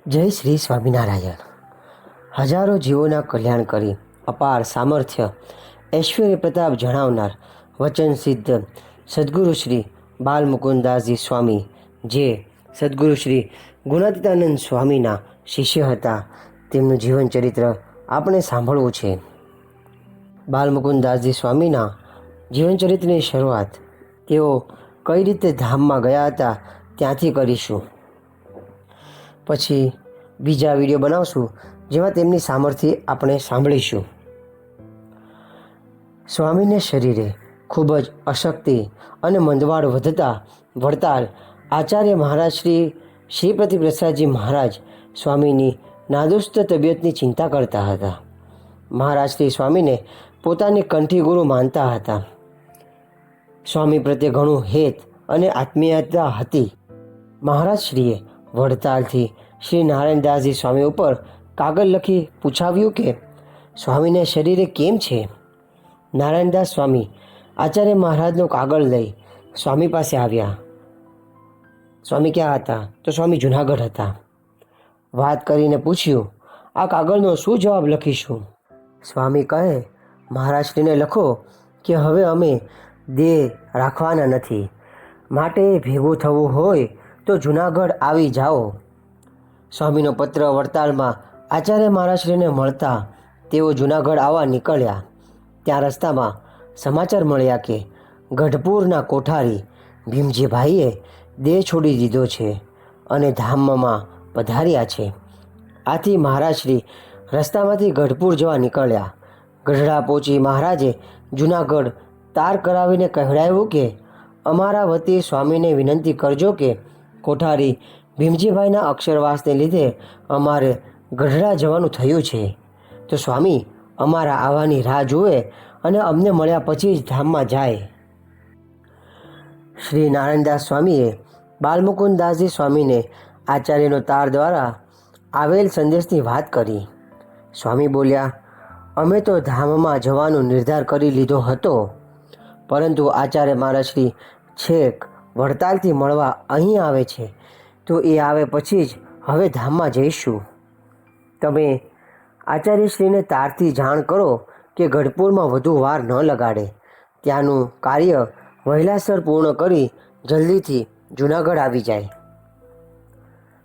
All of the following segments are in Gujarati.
જય શ્રી સ્વામિનારાયણ. હજારો જીવોના કલ્યાણ કરી અપાર સામર્થ્ય ઐશ્વર્ય પ્રતાપ જણાવનાર વચન સિદ્ધ સદગુરુ શ્રી બાલમુકુદાસજી સ્વામી, જે સદગુરુ શ્રી ગુણાતીતાનંદ સ્વામીના શિષ્ય હતા, તેમનું જીવન ચરિત્ર આપણે સાંભળવું છે. બાલમુકુદાસજી સ્વામીના જીવનચરિત્રની શરૂઆત તેઓ કઈ રીતે ધામમાં ગયા હતા ત્યાંથી કરીશું. પછી બીજા વિડીયો બનાવશું જેમાં તેમની સામર્થ્ય આપણે સાંભળીશું. સ્વામીને શરીરે ખૂબ જ અશક્તિ અને મંદવાડ વધતા વડતાલ આચાર્ય મહારાજ શ્રી પ્રતિપ્રસાદજી મહારાજ સ્વામીની નાદુસ્ત તબિયતની ચિંતા કરતા હતા. મહારાજ શ્રી સ્વામીને પોતાની કંઠી ગુરુ માનતા હતા. સ્વામી પ્રત્યે ઘણું હેત અને આત્મીયતા હતી. મહારાજ શ્રીએ વડતાલથી શ્રી નારાયણદાસજી સ્વામી ઉપર કાગળ લખી પૂછાવ્યું કે સ્વામીને શરીરે કેમ છે. નારાયણદાસ સ્વામી આચાર્ય મહારાજનો કાગળ લઈ સ્વામી પાસે આવ્યા. સ્વામી ક્યાં હતા? તો સ્વામી જુનાગઢ હતા. વાત કરીને પૂછ્યું, આ કાગળનો શું જવાબ લખીશું? સ્વામી કહે, મહારાજશ્રીને લખો કે હવે અમે દેહ રાખવાના નથી, માટે ભેગું થવું હોય તો જુનાગઢ આવી જાઓ. સ્વામીનો પત્ર વડતાલમાં આચાર્ય મહારાજશ્રીને મળતા તેઓ જુનાગઢ આવવા નીકળ્યા. ત્યાં રસ્તામાં સમાચાર મળ્યા કે ગઢપુરના કોઠારી ભીમજીભાઈએ દેહ છોડી દીધો છે અને ધામમાં પધાર્યા છે. આથી મહારાજશ્રી રસ્તામાંથી ગઢપુર જવા નીકળ્યા. ગઢડા પહોંચી મહારાજે જુનાગઢ તાર કરાવીને કહેવડાવ્યું કે અમારા વતી સ્વામીને વિનંતી કરજો કે કોઠારી ભીમજીભાઈના અક્ષરવાસને લીધે અમારે ગઢડા જવાનું થયું છે, તો સ્વામી અમારા આવવાની રાહ જુએ અને અમને મળ્યા પછી જ ધામમાં જાય. શ્રી નારાયણદાસ સ્વામીએ બાલમુકુદાસજી સ્વામીને આચાર્યનો તાર દ્વારા આવેલ સંદેશની વાત કરી. સ્વામી બોલ્યા, અમે તો ધામમાં જવાનો નિર્ધાર કરી લીધો હતો, પરંતુ આચાર્ય મહારાજશ્રી છેક વડતાલથી મળવા અહીં આવે છે, તો એ આવે પછી જ હવે ધામમાં જઈશું. તમે આચાર્યશ્રીને તારથી જાણ કરો કે ગઢપુરમાં વધુ વાર ન લગાડે, ત્યાંનું કાર્ય વહેલાસર પૂર્ણ કરી જલ્દીથી જુનાગઢ આવી જાય.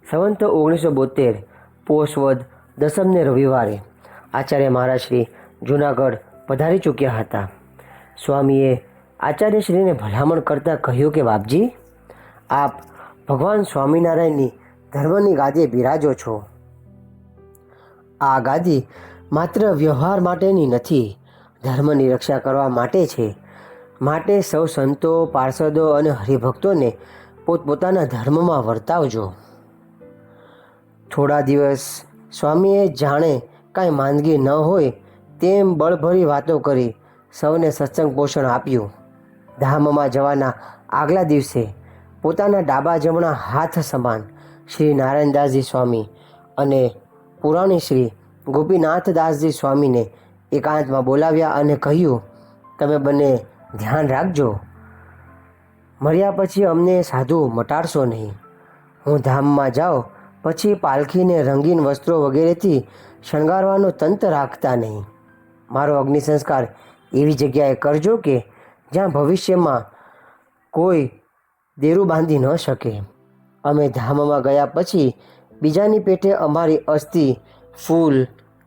સંવંત 1972 પોષ વદ દસમને રવિવારે આચાર્ય મહારાજશ્રી જુનાગઢ પધારી ચૂક્યા હતા. સ્વામીએ આચાર્યશ્રીને ભલામણ કરતાં કહ્યું કે બાપજી, આપ ભગવાન સ્વામિનારાયણની ધર્મની ગાદીએ બિરાજો છો. આ ગાદી માત્ર વ્યવહાર માટેની નથી, ધર્મની રક્ષા કરવા માટે છે. માટે સૌ સંતો, પાર્ષદો અને હરિભક્તોને પોતપોતાના ધર્મમાં વર્તાવજો. થોડા દિવસ સ્વામીએ જાણે કાંઈ માંદગી ન હોય તેમ બળભરી વાતો કરી સૌને સત્સંગ પોષણ આપ્યું. ધામમાં જવાના આગલા દિવસે પોતાના ડાબા જમણા હાથ સમાન શ્રી નારાયણદાસજી સ્વામી અને પુરાણી શ્રી ગોપીનાથદાસજી સ્વામીને એકાંતમાં બોલાવ્યા અને કહ્યું, તમે બંને ધ્યાન રાખજો, મર્યા પછી અમને સાધુ મટાડશો નહીં. હું ધામમાં જાઉં પછી પાલખીને રંગીન વસ્ત્રો વગેરેથી શણગારવાનો તંત રાખતા નહીં. મારો અગ્નિ સંસ્કાર એવી જગ્યાએ કરજો કે જ્યાં ભવિષ્યમાં કોઈ દેરું બાંધી ન શકે. અમે ધામમાં ગયા પછી બીજાની પેટે અમારી અસ્થિ, ફૂલ,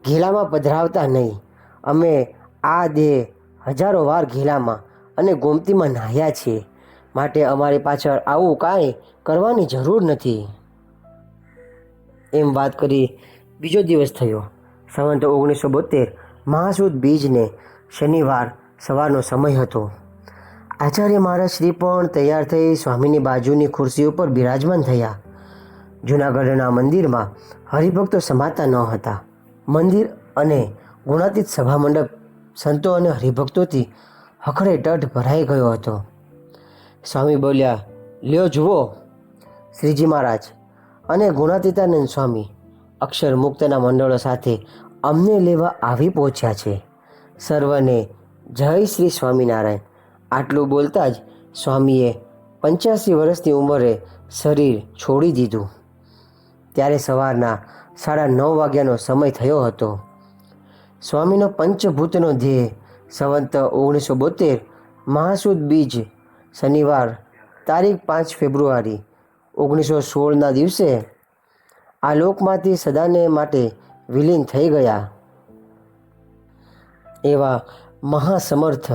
ઘેલામાં પધરાવતા નહીં. અમે આ દેહ હજારો વાર ઘેલામાં અને ગોમતીમાં નાહ્યા છીએ, માટે અમારી પાછળ આવું કાંઈ કરવાની જરૂર નથી. એમ વાત કરી બીજો દિવસ થયો. સંવંત 1972 મહાસુદ બીજને શનિવાર સવારનો સમય હતો. આચાર્ય મહારાજ શ્રી પણ તૈયાર થઈ સ્વામીની બાજુની ખુરશી ઉપર બિરાજમાન થયા. જૂનાગઢના મંદિરમાં હરિભક્તો સમાતા ન હતા. મંદિર અને ગુણાતીત સભા મંડપ સંતો અને હરિભક્તોથી હખડે ટઢ ભરાઈ ગયો હતો. સ્વામી બોલ્યા, લ્યો જુઓ, શ્રીજી મહારાજ અને ગુણાતીતાનંદ સ્વામી અક્ષર મુક્તના મંડળો સાથે અમને લેવા આવી પહોંચ્યા છે. સર્વને જય શ્રી સ્વામિનારાયણ. આટલું બોલતા જ સ્વામીએ 85 વર્ષની ઉંમરે શરીર છોડી દીધું. ત્યારે સવારના 9:30 વાગ્યાનો સમય થયો હતો. સ્વામીનો પંચભૂતનો ધ્યેય સંવંત 1972 મહાસુદ બીજ શનિવાર તારીખ 5 ફેબ્રુઆરી 1916ના દિવસે આ લોકમાંથી સદાને માટે વિલીન થઈ ગયા. એવા મહાસમર્થ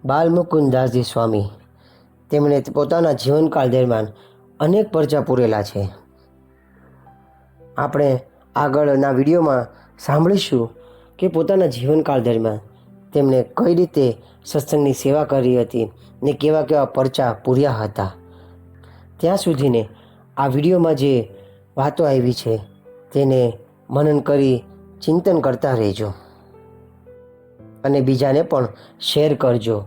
બાલમુકુદાસજી સ્વામી, તેમણે પોતાના જીવનકાળ દરમિયાન અનેક પરચા પૂરેલા છે. આપણે આગળના વિડીયોમાં સાંભળીશું કે પોતાના જીવનકાળ દરમિયાન તેમણે કઈ રીતે સત્સંગની સેવા કરી હતી ને કેવા કેવા પરચા પૂર્યા હતા. ત્યાં સુધીને આ વિડીયોમાં જે વાતો આવી છે તેને મનન કરી ચિંતન કરતા રહેજો અને બીજાને પણ શેર કરજો.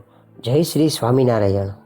જય શ્રી સ્વામિનારાયણ.